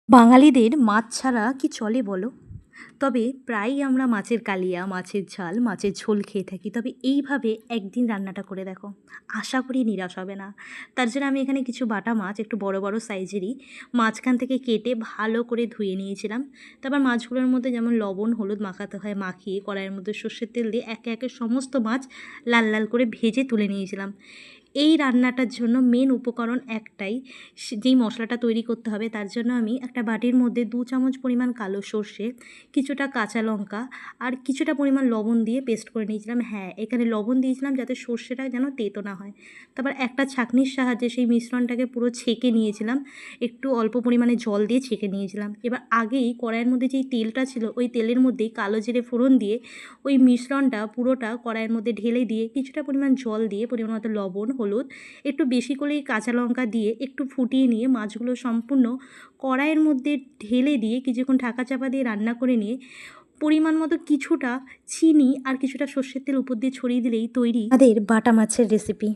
বাঙালিদের মাছ ছাড়া কি চলে বলো? তবে প্রায়ই আমরা মাছের কালিয়া, মাছের ঝাল, মাছের ঝোল খেয়ে থাকি। তবে এইভাবে একদিন রান্নাটা করে দেখো। আশা করি নিরাশ হবে না। তার জন্য আমি এখানে কিছু বাটা মাছ একটু বড়, বড় সাইজেরই মাঝখান থেকে কেটে ভালো করে ধুয়ে নিয়েছিলাম। তারপর মাছগুলোর মধ্যে যেমন লবণ, হলুদ মাখাতে হয় মাখিয়ে কড়াইয়ের মধ্যে সর্ষের তেল দিয়ে একে, একে সমস্ত মাছ লাল, লাল করে ভেজে তুলে নিয়েছিলাম। এই রান্নাটার জন্য মেন উপকরণ একটাই, যেই মশলাটা তৈরি করতে হবে তার জন্য আমি একটা বাটির মধ্যে 2 চামচ পরিমাণ কালো সর্ষে, কিছুটা কাঁচা লঙ্কা আর কিছুটা পরিমাণ লবণ দিয়ে পেস্ট করে নিয়েছিলাম। হ্যাঁ, এখানে লবণ দিয়েছিলাম যাতে সর্ষেটা যেন তেতো না হয়। তারপর একটা ছাঁকনির সাহায্যে সেই মিশ্রণটাকে পুরো ছেঁকে নিয়েছিলাম, একটু অল্প পরিমাণে জল দিয়ে ছেঁকে নিয়েছিলাম। এবার আগেই কড়াইয়ের মধ্যে যেই তেলটা ছিল ওই তেলের মধ্যেই কালো জিরে ফোড়ন দিয়ে ওই মিশ্রণটা পুরোটা কড়াইয়ের মধ্যে ঢেলে দিয়ে কিছুটা পরিমাণ জল দিয়ে পরিমাণ মতো লবণ, হলুদ, একটু বেশি করেই কাঁচা লঙ্কা দিয়ে একটু ফুটিয়ে নিয়ে মাছগুলো সম্পূর্ণ কড়াইয়ের মধ্যে ঢেলে দিয়ে কিছুক্ষণ ঢাকা চাপা দিয়ে রান্না করে নিয়ে পরিমাণ মতো কিছুটা চিনি আর কিছুটা সর্ষের তেল উপর দিয়ে ছড়িয়ে দিলেই তৈরি আমাদের বাটা মাছের রেসিপি।